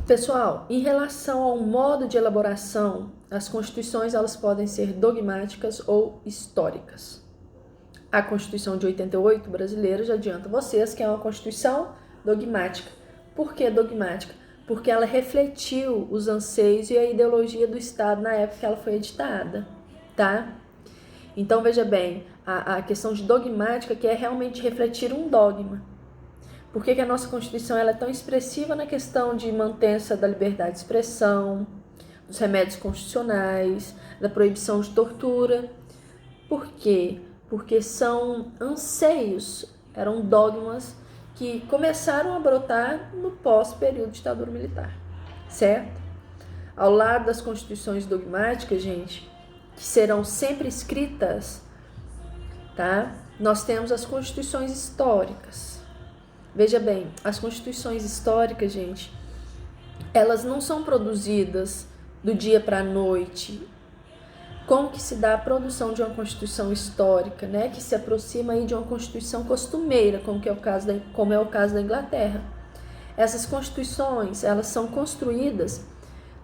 Pessoal, em relação ao modo de elaboração, as constituições elas podem ser dogmáticas ou históricas. A Constituição de 88 brasileira, já adianto a vocês que é uma Constituição dogmática. Por que dogmática? Porque ela refletiu os anseios e a ideologia do Estado na época que ela foi editada, tá? Então, veja bem, a questão de dogmática que é realmente refletir um dogma. Por que a nossa Constituição ela é tão expressiva na questão de mantença da liberdade de expressão, dos remédios constitucionais, da proibição de tortura? Por quê? Porque são anseios, eram dogmas que começaram a brotar no pós-período de ditadura militar, certo? Ao lado das constituições dogmáticas, gente, que serão sempre escritas, tá? Nós temos as constituições históricas. Veja bem, as constituições históricas, gente, elas não são produzidas do dia para a noite. Como que se dá a produção de uma constituição histórica, né? Que se aproxima aí de uma constituição costumeira, como é o caso da Inglaterra. Essas constituições, elas são construídas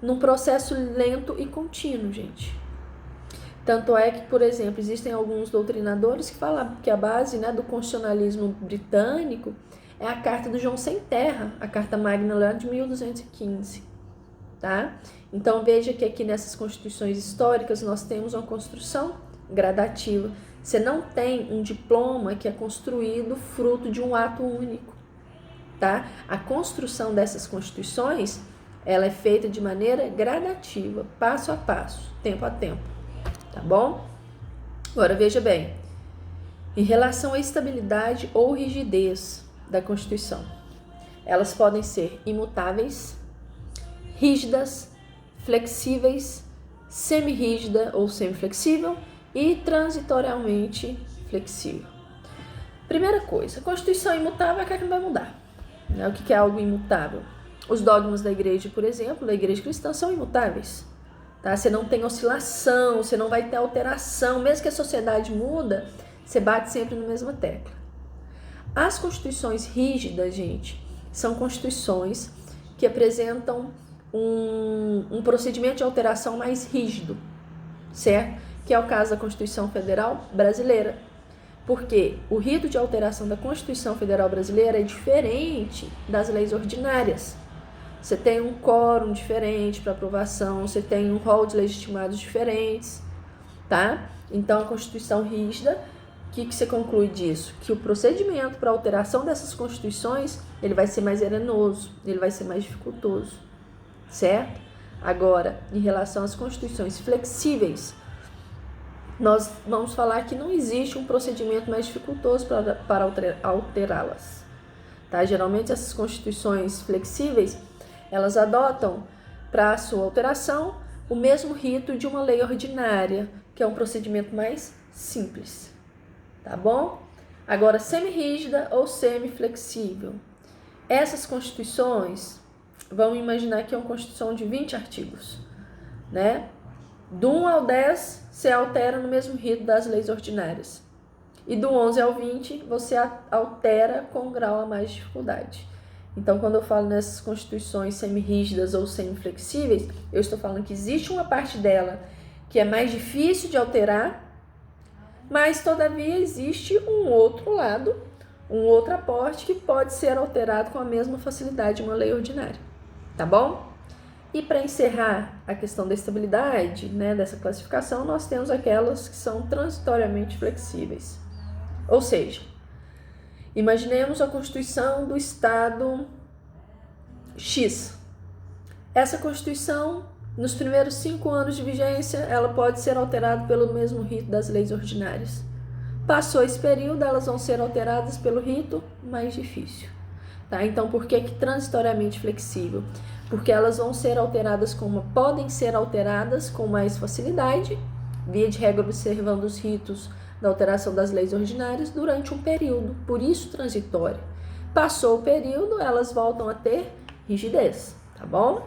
num processo lento e contínuo, gente. Tanto é que, por exemplo, existem alguns doutrinadores que falam que a base, né, do constitucionalismo britânico é a Carta do João Sem Terra, a Carta Magna lá de 1215, tá? Então veja que aqui nessas constituições históricas nós temos uma construção gradativa. Você não tem um diploma que é construído fruto de um ato único, tá? A construção dessas constituições, ela é feita de maneira gradativa, passo a passo, tempo a tempo, tá bom? Agora veja bem, em relação à estabilidade ou rigidez da Constituição, elas podem ser imutáveis, rígidas, flexíveis, semi-rígida ou semi-flexível e transitoriamente flexível. Primeira coisa, a Constituição imutável é aquela que não vai mudar. O que é algo imutável? Os dogmas da igreja, por exemplo, da igreja cristã, são imutáveis. Tá? Você não tem oscilação, você não vai ter alteração. Mesmo que a sociedade muda, você bate sempre na mesma tecla. As constituições rígidas, gente, são constituições que apresentam um procedimento de alteração mais rígido, certo? Que é o caso da Constituição Federal Brasileira. Porque o rito de alteração da Constituição Federal Brasileira é diferente das leis ordinárias. Você tem um quórum diferente para aprovação, você tem um rol de legitimados diferentes, tá? Então, a Constituição rígida, o que você conclui disso? Que o procedimento para alteração dessas constituições, ele vai ser mais arenoso, ele vai ser mais dificultoso, certo? Agora, em relação às constituições flexíveis, nós vamos falar que não existe um procedimento mais dificultoso para alterá-las, tá? Geralmente, essas constituições flexíveis, elas adotam para a sua alteração o mesmo rito de uma lei ordinária, que é um procedimento mais simples, tá bom? Agora, semi-rígida ou semi-flexível. Essas constituições, vamos imaginar que é uma constituição de 20 artigos, né? Do 1 ao 10, você altera no mesmo rito das leis ordinárias. E do 11 ao 20, você altera com um grau a mais de dificuldade. Então, quando eu falo nessas constituições semi-rígidas ou semi-flexíveis, eu estou falando que existe uma parte dela que é mais difícil de alterar, mas, todavia, existe um outro lado, um outro aporte que pode ser alterado com a mesma facilidade de uma lei ordinária, tá bom? E para encerrar a questão da estabilidade, né, dessa classificação, nós temos aquelas que são transitoriamente flexíveis. Ou seja, imaginemos a Constituição do Estado X. Essa Constituição, nos primeiros 5 anos de vigência, ela pode ser alterada pelo mesmo rito das leis ordinárias. Passou esse período, elas vão ser alteradas pelo rito mais difícil. Tá? Então, por que transitoriamente flexível? Porque elas vão ser alteradas podem ser alteradas com mais facilidade, via de regra observando os ritos da alteração das leis ordinárias durante um período, por isso transitório. Passou o período, elas voltam a ter rigidez, tá bom?